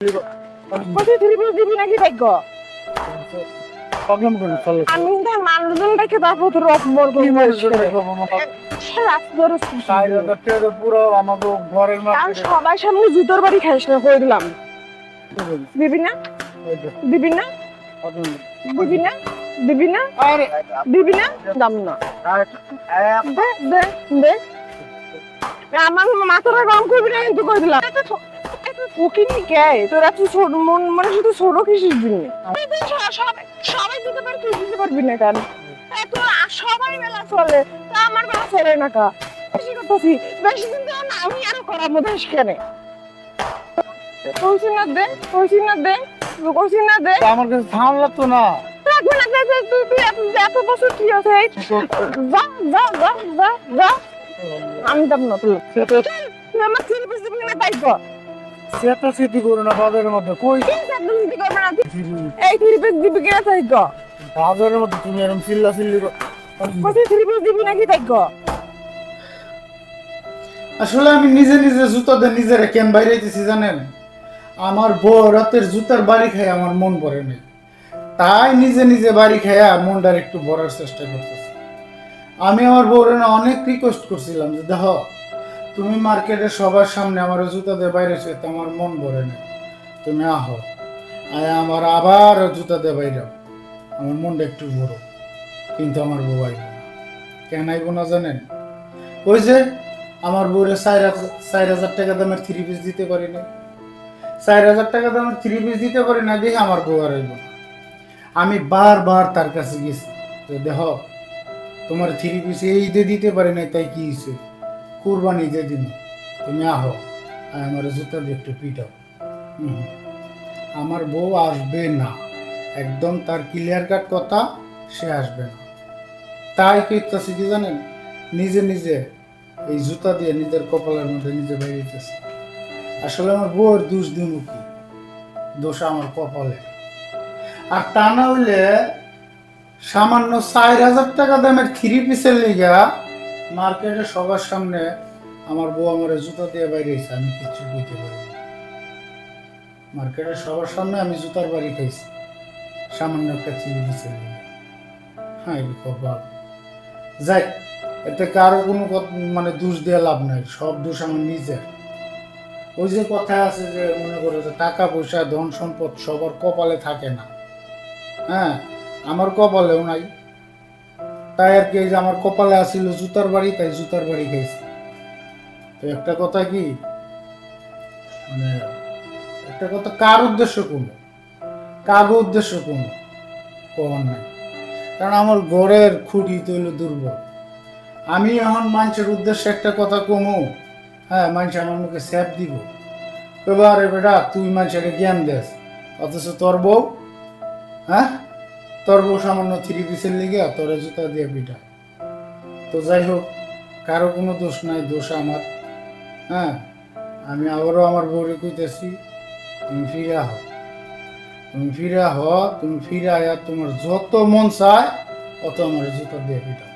কোথায় ত্রিপুরা দিবি নাকি ভাগ্য প্রবলেম কোন চল আমি তো মানুষজন দেখে তারপর তোর অপমান কি করবো পুরো আমাকে ঘরের আর সবাই সামনে জুতোর বাড়ি খাইস না করে দিলাম দিবি না দিবি না দিবি না দিবি না আরে দিবি না দাম না দে দে দে আমার মাথাটা গরম করবি না কিন্তু করে দিলাম ফকিনি কে তোর এত ছোট মন মানে শুধু ছোট কিসের জন্য সবাই দিতে পারে তুই দিতে পারবি না কেন এত সবাই মেলা চলে তা আমার মেলা চলে না কা বেশি করতেছি বেশি দিন তো না আমি আরো করার মধ্যে কেন কইছি না দে কইছি না দে আমার কাছে ধান লাগতো না লাগবে না তুই এত বছর কি আছে যা যা যা যা যা আমি যাব না তুই আমার ছেলে বুঝতে পারবি না তাই তো সেটা স্মৃতি করো না বাজারের মধ্যে কই এই থ্রিপিস দিবি কিনা তাই গো বাজারের মধ্যে তুমি এরকম চিল্লা চিল্লি কোথায় থ্রিপিস দিবি নাকি তাই গো আসলে আমি নিজে নিজে জুতা দিয়ে নিজেরা কেন বাইরে যেতেছি জানেন আমার বউ রাতের জুতার বাড়ি খায় আমার মন ভরে নেই তাই নিজে নিজে বাড়ি খায়া মনটার একটু ভরার চেষ্টা করতেছি আমি আমার বউরে না অনেক রিকোয়েস্ট করছিলাম যে দেখো তুমি মার্কেটে সবার সামনে আমার জুতা দিয়ে বাইরে যেতে আমার মন ভরে নেই তুমি আহো আমার আবার জুতা দিয়ে বাইরে আমার মনটা একটু বড় কিন্তু আমার বউ আইব না কেন আইব না জানেন ওই যে আমার বউরে 4,000 টাকা দামের 3 পিস দিতে পারি না 4,000 টাকা দামের 3 পিস দিতে পারি না দেখে আমার বউ আর আইব না আমি বারবার তার কাছে গেছি যে দেখো তোমার 3 পিস এই ঈদে দিতে পারি না তাই কি হয়েছে কুরবানি ঈদে দিন তুমি আহো আর আমার জুতা দিয়ে একটু পিটাও আমার বউ আসবে না একদম তার ক্লিয়ার কাট কথা সে আসবে না তাই করতেছি কি জানেন নিজে নিজে এই জুতা দিয়ে নিজের কপালের মধ্যে নিজে বেরিয়েছে আসলে আমার বউয়ের দোষ দিন কি দোষ আমার কপালে আর তা না হইলে সামান্য 4,000 টাকা দামের 3 পিসের লিগা মার্কেটে সবার সামনে আমার বউ আমার জুতা দিয়ে বেরিয়েছে আমি কিছু বুঝতে পারি মার্কেটে সবার সামনে আমি জুতার বাড়ি খাইছি সামান্য একটা 3 পিসের লিগা হ্যাঁ এই কপাল যাই এতে কারো কোনো মানে দোষ দেওয়া লাভ নাই সব দোষ আমার নিজের ওই যে কথা আছে যে মনে করো যে টাকা পয়সা ধন সম্পদ সবার কপালে থাকে না হ্যাঁ আমার কপালেও নাই তাই আর কি যে আমার কপালে আসিল জুতার বাড়ি তাই জুতার বাড়ি খাইছি তো একটা কথা কি মানে একটা কথা কার উদ্দেশ্য কোনো কাগো উদ্দেশ্য কোনো কখন নাই কারণ আমার ঘরের খুঁটি তৈল দুর্বল আমি এখন মানুষের উদ্দেশ্যে একটা কথা কমু হ্যাঁ মানুষ আমার মুখে স্যাপ দিব এবারে বেটা তুই মানুষের জ্ঞান দেস অথচ তোর বউ হ্যাঁ তোর বউ সামান্য 3 পিসের লিগে তোর জুতা দিয়ে পিটা তো যাই হোক কারো কোনো দোষ নাই দোষ আমার হ্যাঁ আমি আবারও আমার বউরে কইতেছি তুমি ফিরে আহ তুমি ফিরে আহ তুমি ফিরে আয়া তোমার যত মন চায় অত আমার জুতা দিয়ে পিটা